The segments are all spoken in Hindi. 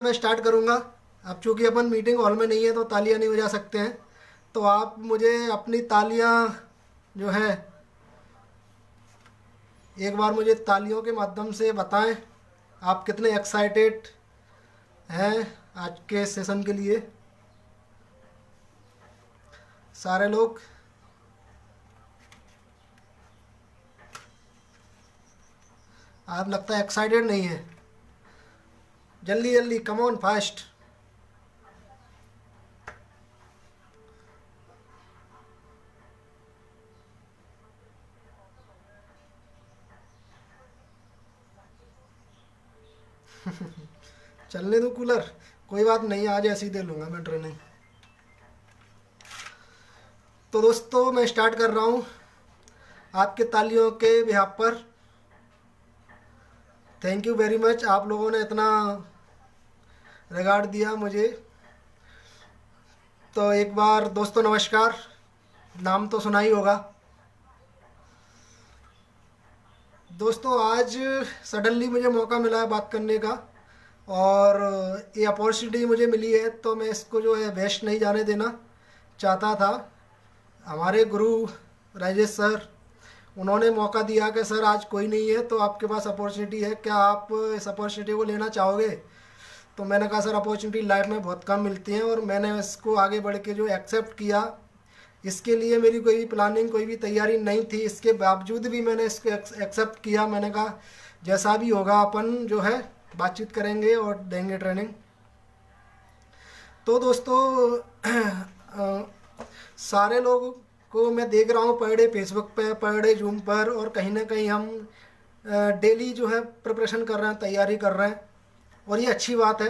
मैं स्टार्ट करूँगा। अब चूंकि अपन मीटिंग हॉल में नहीं है तो तालियां नहीं बजा सकते हैं। तो आप मुझे अपनी तालियां जो है एक बार मुझे तालियों के माध्यम से बताएं आप कितने एक्साइटेड हैं आज के सेशन के लिए। सारे लोग आप लगता है एक्साइटेड नहीं है। जल्दी जल्दी कम ऑन फास्ट। चलने दो कूलर, कोई बात नहीं, आज ऐसे ही दे लूँगा मैं ट्रेनिंग। तो दोस्तों मैं स्टार्ट कर रहा हूँ आपके तालियों के बिहाफ पर। थैंक यू वेरी मच, आप लोगों ने इतना रिगार्ड दिया मुझे। तो एक बार दोस्तों नमस्कार, नाम तो सुना ही होगा। दोस्तों आज सडनली मुझे मौका मिला है बात करने का और ये अपॉर्चुनिटी मुझे मिली है तो मैं इसको जो है वेस्ट नहीं जाने देना चाहता था। हमारे गुरु राजेश सर, उन्होंने मौका दिया कि सर आज कोई नहीं है तो आपके पास अपॉर्चुनिटी है, क्या आप इस अपॉर्चुनिटी को लेना चाहोगे। तो मैंने कहा सर अपॉर्चुनिटी लाइफ में बहुत कम मिलती हैं और मैंने इसको आगे बढ़ के जो एक्सेप्ट किया। इसके लिए मेरी कोई भी प्लानिंग कोई भी तैयारी नहीं थी, इसके बावजूद भी मैंने इसको एक्सेप्ट किया। मैंने कहा जैसा भी होगा अपन जो है बातचीत करेंगे और देंगे ट्रेनिंग। तो दोस्तों सारे लोग को मैं देख रहा हूँ पर डे फेसबुक पे, पर डे जूम पर, और कहीं ना कहीं हम डेली जो है प्रिपरेशन कर रहे हैं, तैयारी कर रहे हैं और ये अच्छी बात है।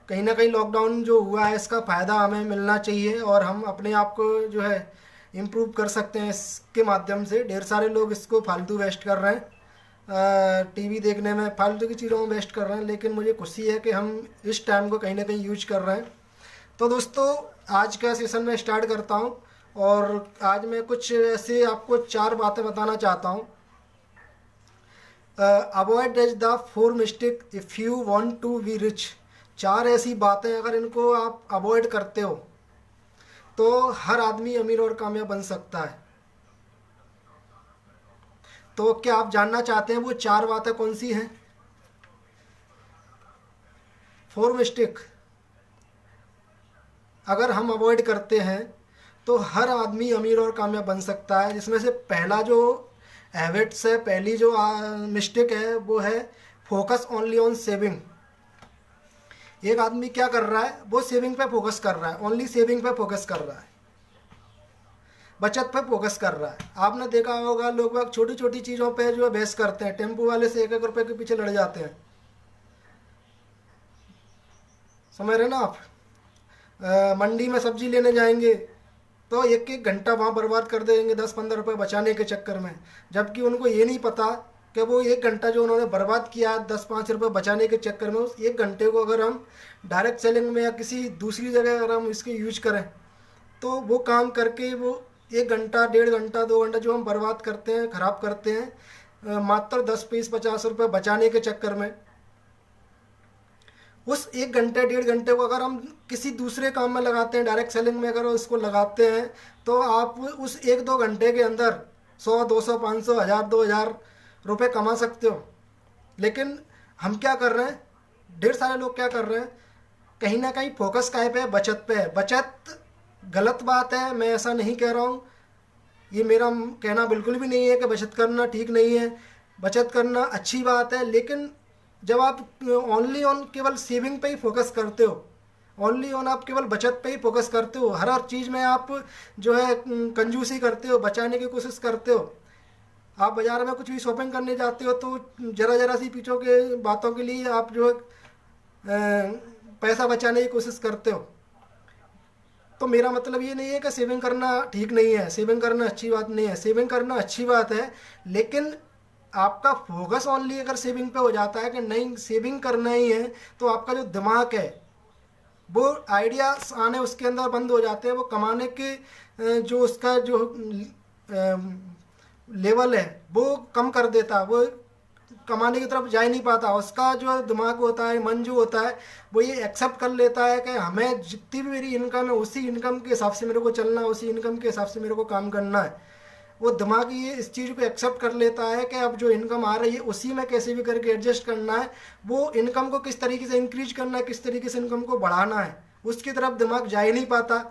कहीं ना कहीं लॉकडाउन जो हुआ है इसका फ़ायदा हमें मिलना चाहिए और हम अपने आप को जो है इम्प्रूव कर सकते हैं इसके माध्यम से। ढेर सारे लोग इसको फालतू वेस्ट कर रहे हैं, टीवी देखने में फालतू की चीज़ों में वेस्ट कर रहे हैं, लेकिन मुझे खुशी है कि हम इस टाइम को कहीं ना कहीं यूज कर रहे हैं। तो दोस्तों आज का सेशन मैं स्टार्ट करता हूँ और आज मैं कुछ ऐसे आपको 4 बातें बताना चाहता हूँ। Avoid these the 4 mistake if you want to be rich. 4 ऐसी बातें अगर इनको आप अवॉइड करते हो तो हर आदमी अमीर और कामयाब बन सकता है। तो क्या आप जानना चाहते हैं वो 4 बातें कौन सी हैं? 4 मिस्टेक अगर हम अवॉइड करते हैं तो हर आदमी अमीर और कामयाब बन सकता है। जिसमें से पहला जो हैबिट्स है, पहली जो मिस्टेक है वो है फोकस ओनली ऑन सेविंग। एक आदमी क्या कर रहा है, वो सेविंग पे फोकस कर रहा है, ओनली सेविंग पे फोकस कर रहा है, बचत पे फोकस कर रहा है। आपने देखा होगा लोग बाग छोटी छोटी चीज़ों पे जो है बहस करते हैं, टेम्पो वाले से 1-1 रुपए के पीछे लड़ जाते हैं। समझ रहे ना आप? मंडी में सब्जी लेने जाएंगे तो 1-1 घंटा वहाँ बर्बाद कर देंगे 10-15 रुपए बचाने के चक्कर में, जबकि उनको ये नहीं पता कि वो 1 घंटा जो उन्होंने बर्बाद किया 10-5 रुपए बचाने के चक्कर में, उस 1 घंटे को अगर हम डायरेक्ट सेलिंग में या किसी दूसरी जगह अगर हम इसके यूज करें तो वो काम करके वो 1 घंटा, 1.5 घंटा, 2 घंटा जो हम बर्बाद करते हैं, ख़राब करते हैं, मात्र 10-20-50 रुपए बचाने के चक्कर में, उस 1 घंटे 1.5 घंटे को अगर हम किसी दूसरे काम में लगाते हैं, डायरेक्ट सेलिंग में अगर उसको लगाते हैं तो आप उस 1-2 घंटे के अंदर 100, 200, 500, 1000, 2000 रुपये कमा सकते हो। लेकिन हम क्या कर रहे हैं, ढेर सारे लोग क्या कर रहे हैं, कहीं ना कहीं फोकस काय पे है, बचत पे है। बचत गलत बात है, मैं ऐसा नहीं कह रहा हूँ, ये मेरा कहना बिल्कुल भी नहीं है कि बचत करना ठीक नहीं है। बचत करना अच्छी बात है, लेकिन जब आप ओनली ऑन केवल सेविंग पे ही फोकस करते हो, ओनली ऑन आप केवल बचत पे ही फोकस करते हो, हर हर चीज़ में आप जो है कंजूसी करते हो, बचाने की कोशिश करते हो। आप बाज़ार में कुछ भी शॉपिंग करने जाते हो तो ज़रा ज़रा सी पीछों के बातों के लिए आप जो है पैसा बचाने की कोशिश करते हो। तो मेरा मतलब ये नहीं है कि सेविंग करना ठीक नहीं है, सेविंग करना अच्छी बात नहीं है, सेविंग करना अच्छी बात है, लेकिन आपका फोकस ओनली अगर सेविंग पे हो जाता है कि नहीं सेविंग करना ही है, तो आपका जो दिमाग है वो आइडियाज आने उसके अंदर बंद हो जाते हैं। वो कमाने के जो उसका जो लेवल है वो कम कर देता है, वो कमाने की तरफ जा ही नहीं पाता। उसका जो दिमाग होता है, मन जो होता है, वो ये एक्सेप्ट कर लेता है कि हमें जितनी भी मेरी इनकम है उसी इनकम के हिसाब से मेरे को चलना है, उसी इनकम के हिसाब से मेरे को काम करना है। वो दिमाग ये इस चीज़ को एक्सेप्ट कर लेता है कि अब जो इनकम आ रही है उसी में कैसे भी करके एडजस्ट करना है। वो इनकम को किस तरीके से इंक्रीज करना है, किस तरीके से इनकम को बढ़ाना है, उसकी तरफ दिमाग जा ही नहीं पाता।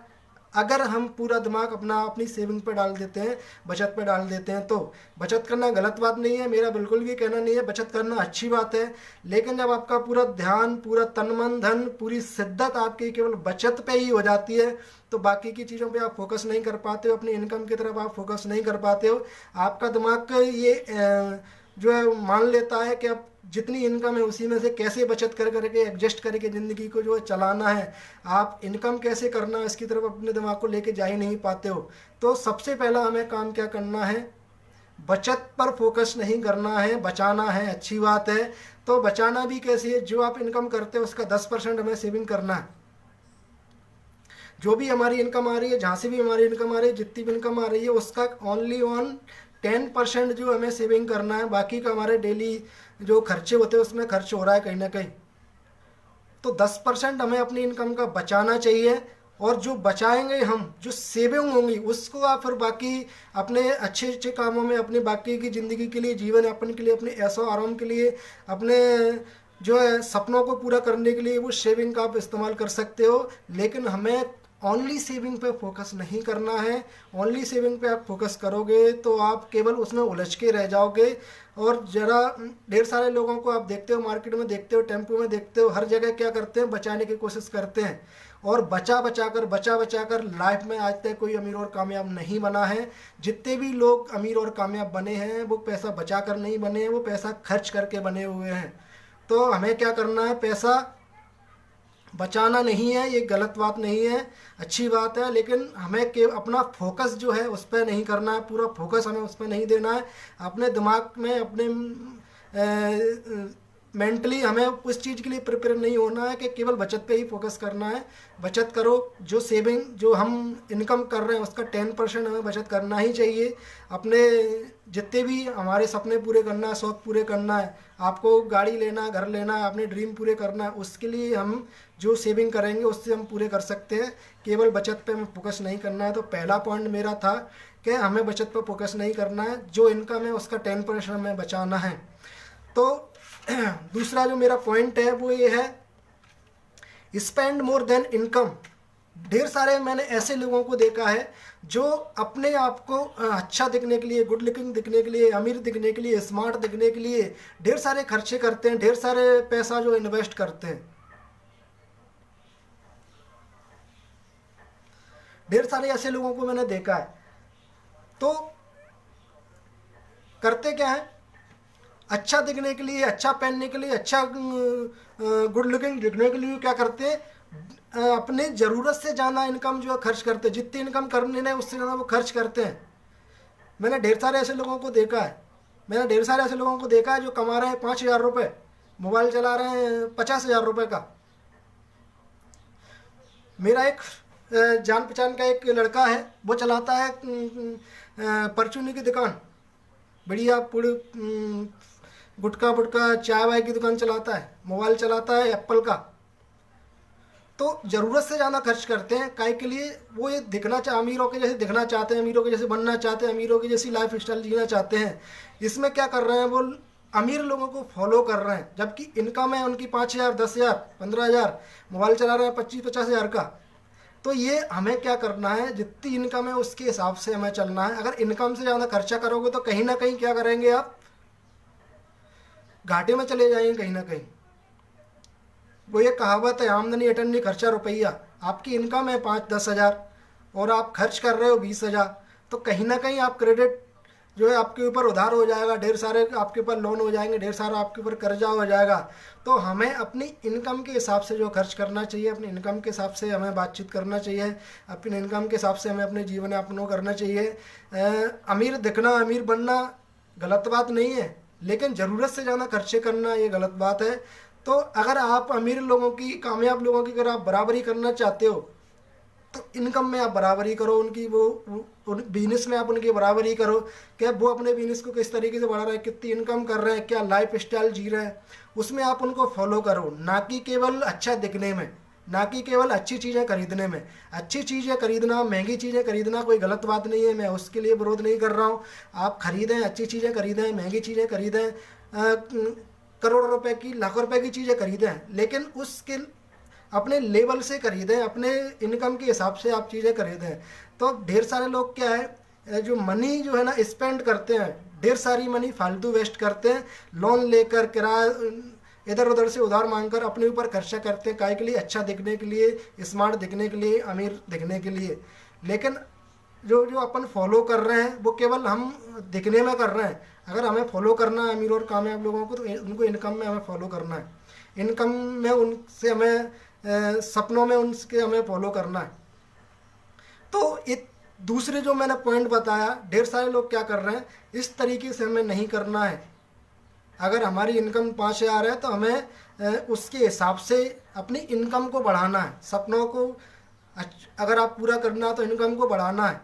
अगर हम पूरा दिमाग अपनी सेविंग पे डाल देते हैं, बचत पे डाल देते हैं, तो बचत करना गलत बात नहीं है, मेरा बिल्कुल भी कहना नहीं है, बचत करना अच्छी बात है। लेकिन जब आपका पूरा ध्यान, पूरा तन मन धन, पूरी शिद्दत आपकी केवल बचत पे ही हो जाती है, तो बाकी की चीज़ों पे आप फोकस नहीं कर पाते हो, अपनी इनकम की तरफ आप फोकस नहीं कर पाते हो। आपका दिमाग ये जो है मान लेता है कि अब जितनी इनकम है उसी में से कैसे बचत कर करके एडजस्ट करके ज़िंदगी को जो है चलाना है। आप इनकम कैसे करना है इसकी तरफ अपने दिमाग को लेके जा ही नहीं पाते हो। तो सबसे पहला हमें काम क्या करना है, बचत पर फोकस नहीं करना है, बचाना है। अच्छी बात है, तो बचाना भी कैसे है, जो आप इनकम करते हो उसका 10% हमें सेविंग करना है। जो भी हमारी इनकम आ रही है, जहाँ से भी हमारी इनकम आ रही है, जितनी भी इनकम आ रही है, उसका ओनली ऑन 10% जो हमें सेविंग करना है। बाकी का हमारे डेली जो खर्चे होते हैं उसमें खर्च हो रहा है कहीं ना कहीं, तो 10% हमें अपनी इनकम का बचाना चाहिए। और जो बचाएंगे हम, जो सेविंग होंगी, उसको आप फिर बाकी अपने अच्छे अच्छे कामों में, अपने बाकी की ज़िंदगी के लिए, जीवन यापन के लिए, अपने ऐशो आराम के लिए, अपने जो है सपनों को पूरा करने के लिए वो सेविंग का आप इस्तेमाल कर सकते हो। लेकिन हमें ओनली सेविंग पे फोकस नहीं करना है। ओनली सेविंग पे आप फोकस करोगे तो आप केवल उसमें उलझ के रह जाओगे। और ज़रा ढेर सारे लोगों को आप देखते हो, मार्केट में देखते हो, टेम्पो में देखते हो, हर जगह क्या करते हैं, बचाने की कोशिश करते हैं। और बचा बचा कर लाइफ में आज तक कोई अमीर और कामयाब नहीं बना है। जितने भी लोग अमीर और कामयाब बने हैं वो पैसा बचा कर नहीं बने हैं, वो पैसा खर्च करके बने हुए हैं। तो हमें क्या करना है, पैसा बचाना नहीं है, ये गलत बात नहीं है, अच्छी बात है। लेकिन हमें के अपना फोकस जो है उस पर नहीं करना है, पूरा फोकस हमें उस पर नहीं देना है। अपने दिमाग में, अपने मेंटली हमें उस चीज़ के लिए प्रिपेयर नहीं होना है कि केवल बचत पे ही फोकस करना है। बचत करो, जो सेविंग जो हम इनकम कर रहे हैं उसका 10% हमें बचत करना ही चाहिए। अपने जितने भी हमारे सपने पूरे करना है, शौक़ पूरे करना है, आपको गाड़ी लेना, घर लेना है, अपने ड्रीम पूरे करना है, उसके लिए हम जो सेविंग करेंगे उससे हम पूरे कर सकते हैं। केवल बचत पे हमें फोकस नहीं करना है। तो पहला पॉइंट मेरा था कि हमें बचत पर फोकस नहीं करना है, जो इनकम है उसका 10% हमें बचाना है। तो दूसरा जो मेरा पॉइंट है वो ये है, स्पेंड मोर देन इनकम। ढेर सारे मैंने ऐसे लोगों को देखा है जो अपने आप को अच्छा दिखने के लिए, गुड लुकिंग दिखने के लिए, अमीर दिखने के लिए, स्मार्ट दिखने के लिए ढेर सारे खर्चे करते हैं, ढेर सारे पैसा जो इन्वेस्ट करते हैं। ढेर सारे ऐसे लोगों को मैंने देखा है। तो करते क्या है, अच्छा दिखने के लिए, अच्छा पहनने के लिए, अच्छा गुड लुकिंग दिखने के लिए क्या करते हैं, अपने ज़रूरत से ज़्यादा इनकम जो है खर्च करते हैं। जितनी इनकम करने ने उससे ज़्यादा वो खर्च करते हैं। मैंने ढेर सारे ऐसे लोगों को देखा है जो कमा रहे हैं 5,000 रुपये, मोबाइल चला रहे हैं 50,000 रुपये का। मेरा एक जान पहचान का एक लड़का है, वो चलाता है परचूनी की दुकान, बढ़िया पूरी गुटखा बुटका चाय वाय की दुकान चलाता है, मोबाइल चलाता है एप्पल का। तो ज़रूरत से ज़्यादा खर्च करते हैं, काहे के लिए, वो ये दिखना अमीरों के जैसे दिखना चाहते हैं, अमीरों के जैसे बनना चाहते हैं, अमीरों की जैसी लाइफ स्टाइल जीना चाहते हैं। इसमें क्या कर रहे हैं, वो अमीर लोगों को फॉलो कर रहे हैं, जबकि इनकम है उनकी 5,000, 10,000, 15,000, मोबाइल चला रहे हैं 25-50,000 का। तो ये हमें क्या करना है, जितनी इनकम है उसके हिसाब से हमें चलना है। अगर इनकम से ज़्यादा खर्चा करोगे तो कहीं ना कहीं क्या करेंगे, आप घाटे में चले जाएंगे कहीं ना कहीं। वो ये कहावत है, आमदनी अटन्नी खर्चा रुपया। आपकी इनकम है 5-10 हज़ार और आप खर्च कर रहे हो 20,000, तो कहीं ना कहीं आप क्रेडिट जो है आपके ऊपर उधार हो जाएगा, ढेर सारे आपके ऊपर लोन हो जाएंगे, ढेर सारा आपके ऊपर कर्जा हो जाएगा। तो हमें अपनी इनकम के हिसाब से जो खर्च करना चाहिए, अपनी इनकम के हिसाब से हमें बातचीत करना चाहिए, अपनी इनकम के हिसाब से हमें अपने जीवन यापन करना चाहिए। अमीर दिखना, अमीर बनना गलत बात नहीं है, लेकिन ज़रूरत से ज़्यादा खर्चे करना ये गलत बात है। तो अगर आप अमीर लोगों की, कामयाब लोगों की अगर आप बराबरी करना चाहते हो तो इनकम में आप बराबरी करो उनकी, उन बिजनेस में आप उनकी बराबरी करो कि वो अपने बिजनेस को किस तरीके से बढ़ा रहे हैं, कितनी इनकम कर रहे हैं, क्या लाइफ स्टाइल जी रहे हैं, उसमें आप उनको फॉलो करो। ना कि केवल अच्छा दिखने में, ना कि केवल अच्छी चीज़ें खरीदने में। अच्छी चीज़ें खरीदना, महंगी चीज़ें खरीदना कोई गलत बात नहीं है, मैं उसके लिए विरोध नहीं कर रहा हूँ। आप खरीदें, अच्छी चीज़ें खरीदें, महंगी चीज़ें खरीदें, करोड़ों रुपए की, लाखों रुपए की चीज़ें खरीदें, लेकिन उसके अपने लेवल से खरीदें, अपने इनकम के हिसाब से आप चीज़ें खरीदें। तो ढेर सारे लोग क्या है, जो मनी जो है ना स्पेंड करते हैं, ढेर सारी मनी फालतू वेस्ट करते हैं, लोन लेकर, किराया इधर उधर से उधार मांगकर अपने ऊपर खर्चा करते हैं, काय के लिए, अच्छा दिखने के लिए, स्मार्ट दिखने के लिए, अमीर दिखने के लिए। लेकिन जो जो अपन फॉलो कर रहे हैं वो केवल हम दिखने में कर रहे हैं। अगर हमें फॉलो करना है अमीर और कामयाब लोगों को, तो उनको इनकम में हमें फॉलो करना है, इनकम में उनसे हमें सपनों में उनके हमें फॉलो करना है। तो एक दूसरे जो मैंने पॉइंट बताया, ढेर सारे लोग क्या कर रहे हैं, इस तरीके से हमें नहीं करना है। अगर हमारी इनकम 5,000 है तो हमें उसके हिसाब से अपनी इनकम को बढ़ाना है। सपनों को अगर आप पूरा करना है तो इनकम को बढ़ाना है।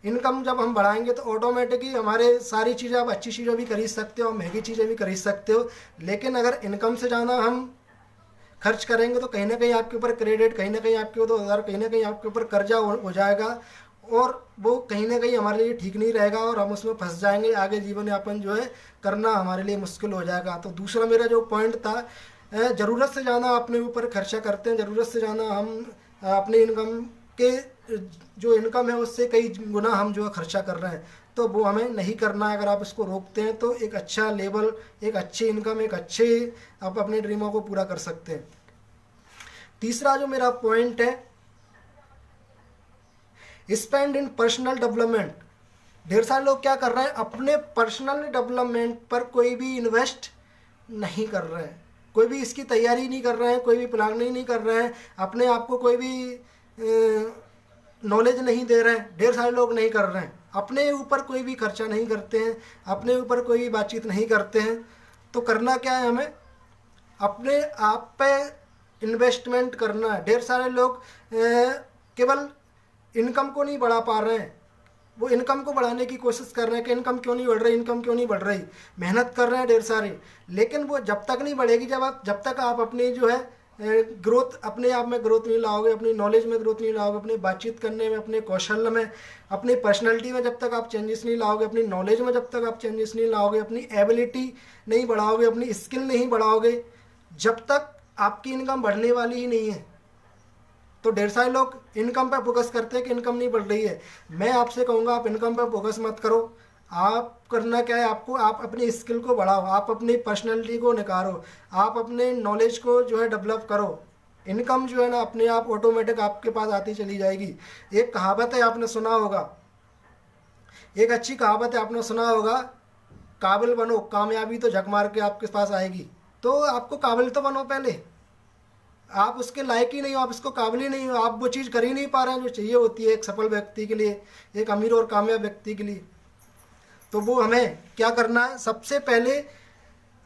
इनकम जब हम बढ़ाएंगे तो ऑटोमेटिकली हमारे सारी चीज़ें, आप अच्छी चीज़ें भी खरीद सकते हो, महंगी चीज़ें भी खरीद सकते हो। लेकिन अगर इनकम से ज़्यादा हम खर्च करेंगे तो कहीं ना कहीं आपके ऊपर क्रेडिट, कहीं ना कहीं आपके ऊपर उधार, कहीं ना कहीं आपके ऊपर कर्जा हो जाएगा, और वो कहीं ना कहीं हमारे लिए ठीक नहीं रहेगा और हम उसमें फंस जाएंगे। आगे जीवन यापन जो है करना हमारे लिए मुश्किल हो जाएगा। तो दूसरा मेरा जो पॉइंट था, ज़रूरत से ज़्यादा अपने ऊपर खर्चा करते हैं, ज़रूरत से ज़्यादा हम अपनी इनकम के, जो इनकम है उससे कई गुना हम जो है खर्चा कर रहे हैं, तो वो हमें नहीं करना है। अगर आप इसको रोकते हैं तो एक अच्छा लेवल, एक अच्छी इनकम, एक अच्छे आप अपने ड्रीमों को पूरा कर सकते हैं। तीसरा जो मेरा पॉइंट है, स्पेंड इन पर्सनल डेवलपमेंट। ढेर सारे लोग क्या कर रहे हैं, अपने पर्सनल डेवलपमेंट पर कोई भी इन्वेस्ट नहीं कर रहे हैं, कोई भी इसकी तैयारी नहीं कर रहे हैं, कोई भी प्लानिंग नहीं कर रहे हैं, अपने आप को कोई भी नॉलेज नहीं दे रहे हैं। ढेर सारे लोग नहीं कर रहे हैं, अपने ऊपर कोई भी खर्चा नहीं करते हैं, अपने ऊपर कोई भी बातचीत नहीं करते हैं। तो करना क्या है, हमें अपने आप पे इन्वेस्टमेंट करना है। ढेर सारे लोग केवल इनकम को नहीं बढ़ा पा रहे हैं, वो इनकम को बढ़ाने की कोशिश कर रहे हैं कि इनकम क्यों नहीं बढ़ रही, इनकम क्यों नहीं बढ़ रही, मेहनत कर रहे हैं ढेर सारे, लेकिन वो जब तक नहीं बढ़ेगी, जब तक आप अपनी जो है ग्रोथ, अपने आप में ग्रोथ नहीं लाओगे, अपनी नॉलेज में ग्रोथ नहीं लाओगे, अपनी बातचीत करने में, अपने कौशल में, अपनी पर्सनैलिटी में जब तक आप चेंजेस नहीं लाओगे, अपनी नॉलेज में जब तक आप चेंजेस नहीं लाओगे, अपनी एबिलिटी नहीं बढ़ाओगे, अपनी स्किल नहीं बढ़ाओगे, जब तक आपकी इनकम बढ़ने वाली ही नहीं है। तो ढेर सारे लोग इनकम पे फोकस करते हैं कि इनकम नहीं बढ़ रही है। मैं आपसे कहूँगा आप इनकम पे फोकस मत करो। आप करना क्या है, आपको आप अपनी स्किल को बढ़ाओ, आप अपनी पर्सनैलिटी को निखारो, आप अपने नॉलेज को जो है डेवलप करो। इनकम जो है ना अपने आप ऑटोमेटिक आपके पास आती चली जाएगी। एक कहावत है, आपने सुना होगा, एक अच्छी कहावत है, आपने सुना होगा, काबिल बनो, कामयाबी तो झक मार के आपके पास आएगी। तो आपको काबिल तो बनो पहले, आप उसके लायक ही नहीं हो, आप इसको काबिल ही नहीं हो, आप वो चीज़ कर ही नहीं पा रहे हैं जो चाहिए होती है एक सफल व्यक्ति के लिए, एक अमीर और कामयाब व्यक्ति के लिए। तो वो हमें क्या करना है, सबसे पहले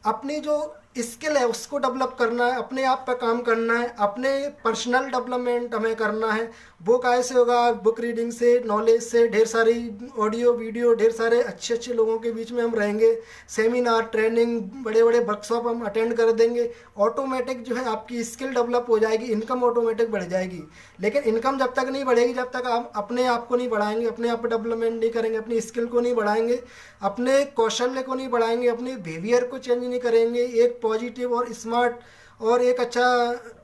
अपनी जो स्किल है उसको डेवलप करना है, अपने आप पर काम करना है, अपने पर्सनल डेवलपमेंट हमें करना है। वो कैसे होगा, बुक रीडिंग से, नॉलेज से, ढेर सारी ऑडियो वीडियो, ढेर सारे अच्छे अच्छे लोगों के बीच में हम रहेंगे, सेमिनार, ट्रेनिंग, बड़े बड़े वर्कशॉप हम अटेंड कर देंगे। ऑटोमेटिक जो है आपकी स्किल डेवलप हो जाएगी, इनकम ऑटोमेटिक बढ़ जाएगी। लेकिन इनकम जब तक नहीं बढ़ेगी, जब तक आप अपने आप को नहीं बढ़ाएंगे, अपने आप पर डेवलपमेंट नहीं करेंगे, अपनी स्किल को नहीं बढ़ाएंगे, अपने कौशल्य को नहीं बढ़ाएंगे, अपने बिहेवियर को चेंज नहीं करेंगे, एक पॉजिटिव और स्मार्ट और एक अच्छा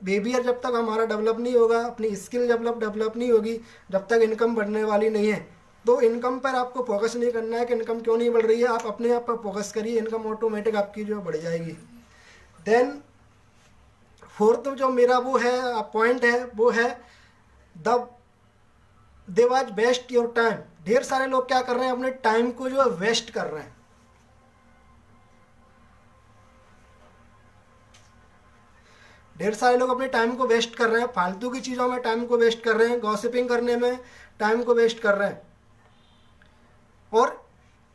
बिहेवियर जब तक हमारा डेवलप नहीं होगा, अपनी स्किल डेवलप नहीं होगी, जब तक इनकम बढ़ने वाली नहीं है। तो इनकम पर आपको फोकस नहीं करना है कि इनकम क्यों नहीं बढ़ रही है, आप अपने आप पर फोकस करिए, इनकम ऑटोमेटिक आपकी जो बढ़ जाएगी। देन फोर्थ जो मेरा वो है पॉइंट है, वो है they was waste your time. ढेर सारे लोग क्या कर रहे हैं, अपने टाइम को जो है वेस्ट कर रहे हैं। ढेर सारे लोग अपने टाइम को वेस्ट कर रहे हैं, फालतू की चीज़ों में टाइम को वेस्ट कर रहे हैं, गॉसिपिंग करने में टाइम को वेस्ट कर रहे हैं। और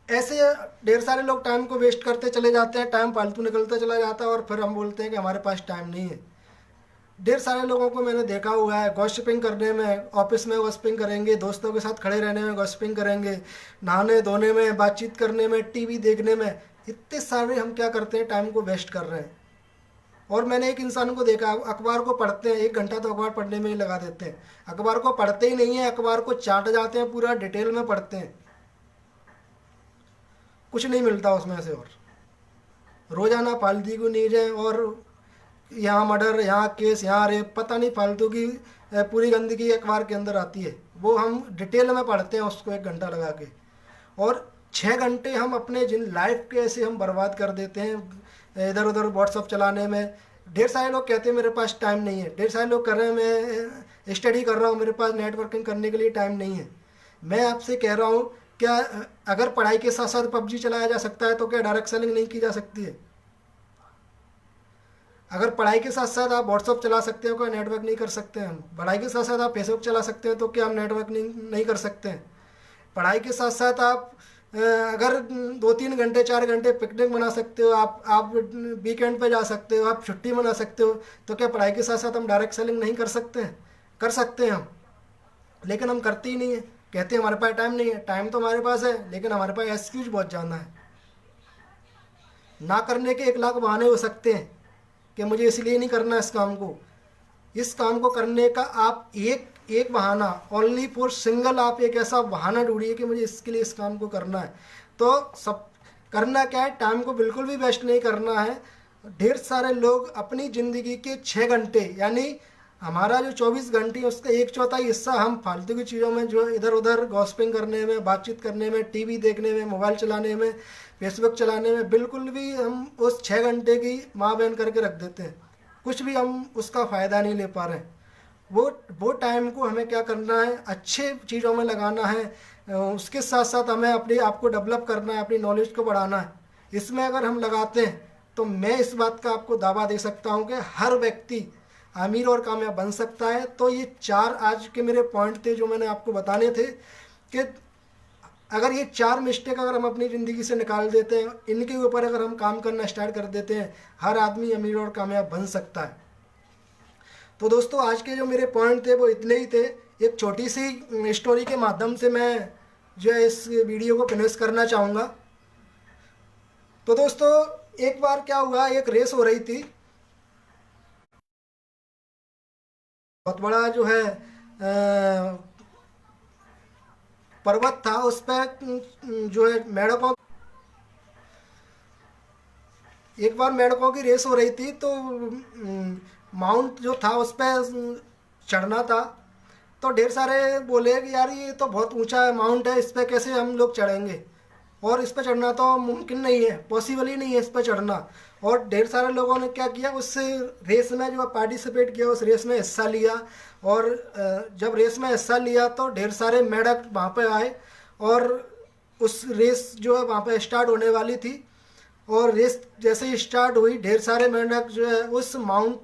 ऐसे ढेर सारे लोग टाइम को वेस्ट करते चले जाते हैं, टाइम फालतू निकलता चला जाता है और फिर हम बोलते हैं कि हमारे पास टाइम नहीं है। ढेर सारे लोगों को मैंने देखा हुआ है गॉसिपिंग करने में, ऑफिस में गॉसिपिंग करेंगे, दोस्तों के साथ खड़े रहने में गॉसिपिंग करेंगे, नहाने धोने में, बातचीत करने में, टीवी देखने में, इतने सारे हम क्या करते हैं, टाइम को वेस्ट कर रहे हैं। और मैंने एक इंसान को देखा, अखबार को पढ़ते हैं, 1 घंटा तो अखबार पढ़ने में ही लगा देते हैं, अखबार को पढ़ते ही नहीं है, अखबार को चाट जाते हैं, पूरा डिटेल में पढ़ते हैं, कुछ नहीं मिलता उसमें से। और रोजाना फालतू की न्यूज़ है, और यहाँ मर्डर, यहाँ केस, यहाँ रेप, पता नहीं फालतू की पूरी गंदगी अखबार के अंदर आती है, वो हम डिटेल में पढ़ते हैं उसको 1 घंटा लगा के। और 6 घंटे हम अपने जिन लाइफ के ऐसे हम बर्बाद कर देते हैं इधर उधर व्हाट्सअप चलाने में। ढेर सारे लोग कहते हैं मेरे पास टाइम नहीं है, ढेर सारे लोग कर रहे हैं मैं स्टडी कर रहा हूँ, मेरे पास नेटवर्किंग करने के लिए टाइम नहीं है। मैं आपसे कह रहा हूँ, क्या अगर पढ़ाई के साथ साथ पबजी चलाया जा सकता है तो क्या डायरेक्ट सेलिंग नहीं की जा सकती है? अगर पढ़ाई के साथ साथ आप व्हाट्सअप चला सकते हो, क्या नेटवर्क नहीं कर सकते हैं हम? पढ़ाई के साथ साथ आप फेसबुक चला सकते हैं तो क्या हम नेटवर्क नहीं कर सकते हैं? पढ़ाई के साथ साथ आप अगर 2-3 घंटे 4 घंटे पिकनिक मना सकते हो, आप वीकेंड पे जा सकते हो, आप छुट्टी मना सकते हो, तो क्या पढ़ाई के साथ साथ हम डायरेक्ट सेलिंग नहीं कर सकते हैं? कर सकते हैं हम, लेकिन हम करते ही नहीं है। कहते हैं हमारे पास टाइम नहीं है, टाइम तो हमारे पास है, लेकिन हमारे पास एक्सक्यूज बहुत ज़्यादा है। ना करने के 1 लाख बहाने हो सकते हैं कि मुझे इसलिए नहीं करना इस काम को। इस काम को करने का आप एक एक बहाना, ओनली फॉर सिंगल, आप एक ऐसा बहाना ढूंढिए कि मुझे इसके लिए इस काम को करना है। तो सब करना क्या है, टाइम को बिल्कुल भी वेस्ट नहीं करना है। ढेर सारे लोग अपनी ज़िंदगी के 6 घंटे, यानी हमारा जो 24 घंटे है उसका 1/4 हिस्सा हम फालतू की चीज़ों में, जो इधर उधर गॉसिपिंग करने में, बातचीत करने में, टीवी देखने में, मोबाइल चलाने में, फेसबुक चलाने में, बिल्कुल भी हम उस 6 घंटे की माँ बहन करके रख देते हैं। कुछ भी हम उसका फ़ायदा नहीं ले पा रहे हैं। वो टाइम को हमें क्या करना है, अच्छे चीज़ों में लगाना है, उसके साथ साथ हमें अपने आप को डेवलप करना है, अपनी नॉलेज को बढ़ाना है। इसमें अगर हम लगाते हैं तो मैं इस बात का आपको दावा दे सकता हूँ कि हर व्यक्ति अमीर और कामयाब बन सकता है। तो ये 4 आज के मेरे पॉइंट थे जो मैंने आपको बताने थे, कि अगर ये 4 मिस्टेक अगर हम अपनी ज़िंदगी से निकाल देते हैं, इनके ऊपर अगर हम काम करना स्टार्ट कर देते हैं, हर आदमी अमीर और कामयाब बन सकता है। तो दोस्तों, आज के जो मेरे पॉइंट थे वो इतने ही थे। एक छोटी सी स्टोरी के माध्यम से मैं जो है इस वीडियो को फिनिश करना चाहूँगा। तो दोस्तों, एक बार क्या हुआ, एक रेस हो रही थी, बहुत बड़ा जो है पर्वत था, उस पर जो है मेढकों, एक बार मेढकों की रेस हो रही थी, तो माउंट जो था उस पर चढ़ना था। तो ढेर सारे बोले कि यार ये तो बहुत ऊंचा माउंट है, इस पर कैसे हम लोग चढ़ेंगे, और इस पर चढ़ना तो मुमकिन नहीं है, पॉसिबल ही नहीं है इस पर चढ़ना। और ढेर सारे लोगों ने क्या किया, उस रेस में जो पार्टिसिपेट किया, उस रेस में हिस्सा लिया। और जब रेस में हिस्सा लिया तो ढेर सारे मेढक वहाँ पे आए, और उस रेस जो है वहाँ पे स्टार्ट होने वाली थी। और रेस जैसे ही स्टार्ट हुई, ढेर सारे मेढक जो है उस माउंट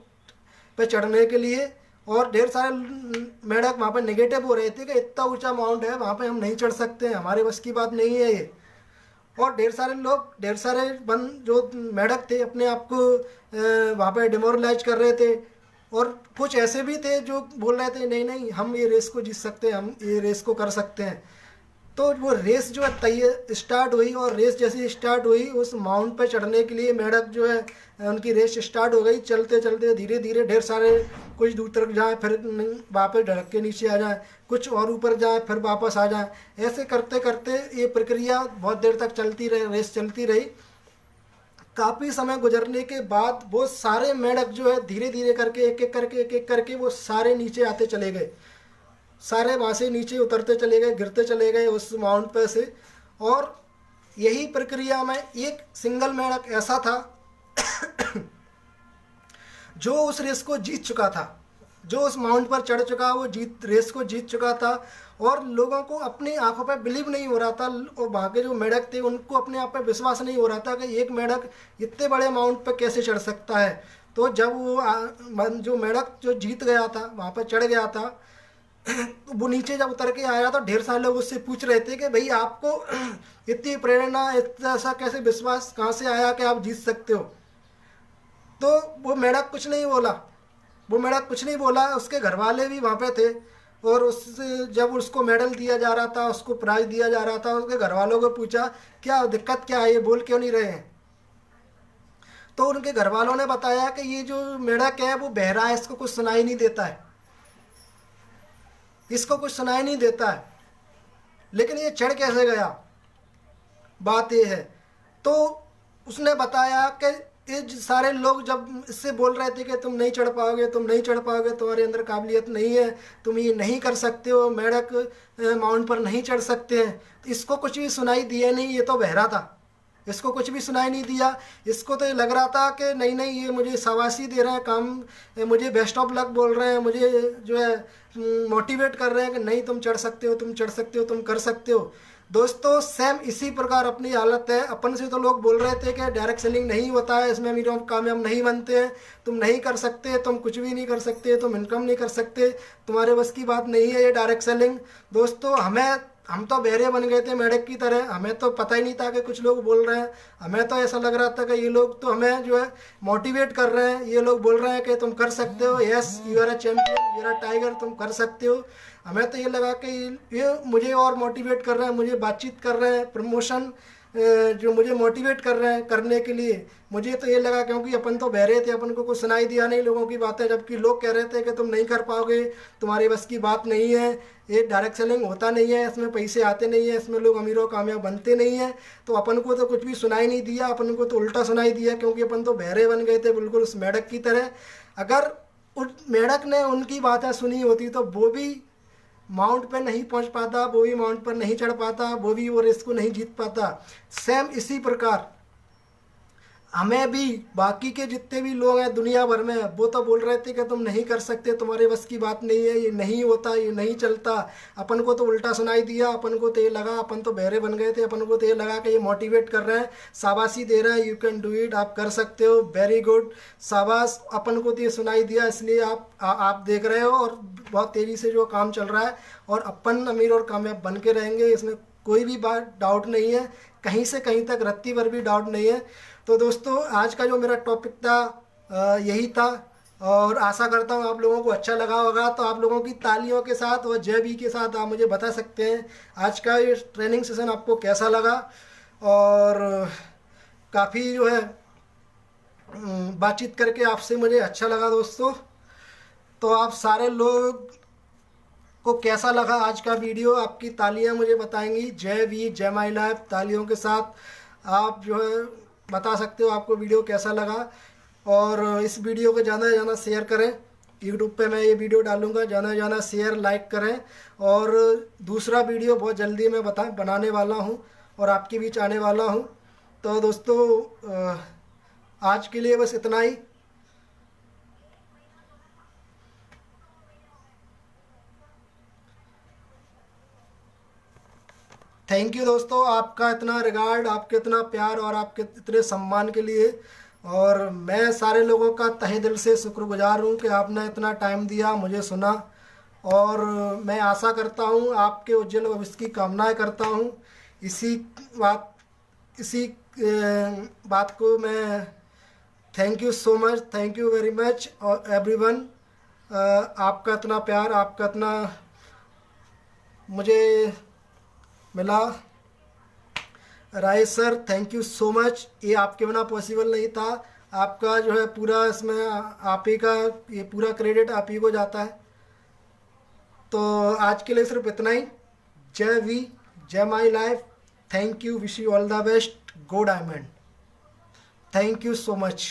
पे चढ़ने के लिए, और ढेर सारे मेढक वहाँ पे नेगेटिव हो रहे थे कि इतना ऊंचा माउंट है, वहाँ पे हम नहीं चढ़ सकते हैं, हमारे बस की बात नहीं है ये। और ढेर सारे लोग, ढेर सारे जो मेढक थे, अपने आप को वहाँ पे डिमोरलाइज कर रहे थे। और कुछ ऐसे भी थे जो बोल रहे थे नहीं नहीं, हम ये रेस को जीत सकते हैं, हम ये रेस को कर सकते हैं। तो वो रेस जो है स्टार्ट हुई, और रेस जैसी स्टार्ट हुई, उस माउंट पे चढ़ने के लिए मेढक जो है उनकी रेस स्टार्ट हो गई। चलते चलते धीरे धीरे ढेर सारे कुछ दूर तक जाएं, फिर वापस ढड़क के नीचे आ जाएं, कुछ और ऊपर जाएं, फिर वापस आ जाएं। ऐसे करते करते ये प्रक्रिया बहुत देर तक चलती रही, रेस चलती रही। काफ़ी समय गुजरने के बाद वो सारे मेढक जो है धीरे धीरे करके, एक एक करके वो सारे नीचे आते चले गए, सारे वहाँ से नीचे उतरते चले गए, गिरते चले गए उस माउंट पे से। और यही प्रक्रिया में एक सिंगल मेढक ऐसा था जो उस रेस को जीत चुका था, जो उस माउंट पर चढ़ चुका, वो रेस को जीत चुका था। और लोगों को अपनी आंखों पर बिलीव नहीं हो रहा था, और वहाँ के जो मेढक थे उनको अपने आप पर विश्वास नहीं हो रहा था कि एक मेढक इतने बड़े माउंट पर कैसे चढ़ सकता है। तो जब वो जो मेढक जो जीत गया था, वहाँ पर चढ़ गया था, तो वो नीचे जब उतर के आया तो ढेर सारे लोग उससे पूछ रहे थे कि भाई आपको इतनी प्रेरणा, इतना ऐसा कैसे विश्वास कहाँ से आया कि आप जीत सकते हो। तो वो मेढक कुछ नहीं बोला, वो मेडक कुछ नहीं बोला, उसके घर वाले भी वहाँ पे थे। और उस जब उसको मेडल दिया जा रहा था, उसको प्राइज दिया जा रहा था, उसके घर वालों को पूछा क्या दिक्कत क्या है, ये बोल क्यों नहीं रहे हैं। तो उनके घर वालों ने बताया कि ये जो मेढक है वो बहरा है, इसको कुछ सुनाई नहीं देता है, इसको कुछ सुनाई नहीं देता है। लेकिन ये चढ़ कैसे गया, बात ये है। तो उसने बताया कि ये सारे लोग जब इससे बोल रहे थे कि तुम नहीं चढ़ पाओगे, तुम नहीं चढ़ पाओगे, तुम्हारे अंदर काबिलियत नहीं है, तुम ये नहीं कर सकते हो, मेढक माउंट पर नहीं चढ़ सकते हैं, तो इसको कुछ भी सुनाई दिया नहीं। ये तो बहरा था, इसको कुछ भी सुनाई नहीं दिया। इसको तो ये लग रहा था कि नहीं नहीं, ये मुझे शाबाशी दे रहे हैं, काम मुझे बेस्ट ऑफ लक बोल रहे हैं, मुझे जो है मोटिवेट कर रहे हैं कि नहीं तुम चढ़ सकते हो, तुम चढ़ सकते हो, तुम कर सकते हो। दोस्तों सेम इसी प्रकार अपनी हालत है। अपन से तो लोग बोल रहे थे कि डायरेक्ट सेलिंग नहीं होता है, इसमें अमीर कामयाब नहीं बनते हैं, तुम नहीं कर सकते, तुम कुछ भी नहीं कर सकते, तुम इनकम नहीं कर सकते, तुम्हारे बस की बात नहीं है ये डायरेक्ट सेलिंग। दोस्तों हम तो बहरे बन गए थे मेढक की तरह, हमें तो पता ही नहीं था कि कुछ लोग बोल रहे हैं। हमें तो ऐसा लग रहा था कि ये लोग तो हमें जो है मोटिवेट कर रहे हैं, ये लोग बोल रहे हैं कि तुम कर सकते हो, yes you are a champion, you are a tiger, तुम कर सकते हो। हमें तो ये लगा कि ये मुझे और मोटिवेट कर रहे हैं, मुझे बातचीत कर रहे हैं, प्रमोशन जो मुझे मोटिवेट कर रहे हैं करने के लिए। मुझे तो ये लगा क्योंकि अपन तो बहरे थे, अपन को कुछ सुनाई दिया नहीं लोगों की बातें, जबकि लोग कह रहे थे कि तुम नहीं कर पाओगे, तुम्हारी बस की बात नहीं है, ये डायरेक्ट सेलिंग होता नहीं है, इसमें पैसे आते नहीं है, इसमें लोग अमीरों कामयाब बनते नहीं हैं। तो अपन को तो कुछ भी सुनाई नहीं दिया, अपन को तो उल्टा सुनाई दिया, क्योंकि अपन तो बहरे बन गए थे बिल्कुल उस मेढक की तरह। अगर उस मेढक ने उनकी बातें सुनी होती तो वो भी माउंट पे नहीं पहुंच पाता, वो भी माउंट पर नहीं चढ़ पाता, वो भी वो रेस को नहीं जीत पाता। सेम इसी प्रकार हमें भी बाकी के जितने भी लोग हैं दुनिया भर में, वो तो बोल रहे थे कि तुम नहीं कर सकते, तुम्हारे बस की बात नहीं है, ये नहीं होता, ये नहीं चलता। अपन को तो उल्टा सुनाई दिया, अपन को तो ये लगा, अपन तो बहरे बन गए थे, अपन को तो ये लगा कि ये मोटिवेट कर रहे हैं, शाबाशी दे रहे हैं, यू कैन डू इट, आप कर सकते हो, वेरी गुड, शाबाश। अपन को तो ये सुनाई दिया, इसलिए आप देख रहे हो और बहुत तेज़ी से जो काम चल रहा है, और अपन अमीर और कामयाब बन के रहेंगे, इसमें कोई भी बात डाउट नहीं है, कहीं से कहीं तक रत्ती भर भी डाउट नहीं है। तो दोस्तों आज का जो मेरा टॉपिक था यही था, और आशा करता हूँ आप लोगों को अच्छा लगा होगा। तो आप लोगों की तालियों के साथ और जय बी के साथ आप मुझे बता सकते हैं आज का ये ट्रेनिंग सेशन आपको कैसा लगा। और काफ़ी जो है बातचीत करके आपसे मुझे अच्छा लगा दोस्तों। तो आप सारे लोग को कैसा लगा आज का वीडियो, आपकी तालियां मुझे बताएंगी। जय वी जय माई लाइफ तालियों के साथ आप जो है बता सकते हो आपको वीडियो कैसा लगा। और इस वीडियो को ज़्यादा से ज़्यादा शेयर करें, यूट्यूब पे मैं ये वीडियो डालूंगा, ज़्यादा से ज़्यादा शेयर लाइक करें। और दूसरा वीडियो बहुत जल्दी मैं बनाने वाला हूँ और आपके बीच आने वाला हूँ। तो दोस्तों आज के लिए बस इतना ही। थैंक यू दोस्तों, आपका इतना रिगार्ड, आपके इतना प्यार और आपके इतने सम्मान के लिए। और मैं सारे लोगों का तहे दिल से शुक्रगुजार हूँ कि आपने इतना टाइम दिया, मुझे सुना। और मैं आशा करता हूँ, आपके उज्जवल भविष्य की कामनाएं करता हूँ। इसी बात को मैं thank you so much, thank you very much और एवरीवन। आपका इतना प्यार, आपका इतना मुझे मिला। Rai sir thank you so much, ये आपके बिना पॉसिबल नहीं था। आपका जो है पूरा इसमें आप ही का ये पूरा क्रेडिट आप ही को जाता है। तो आज के लिए सिर्फ इतना ही। जय वी जय my life, thank you, wish you all the best, go diamond, thank you so much.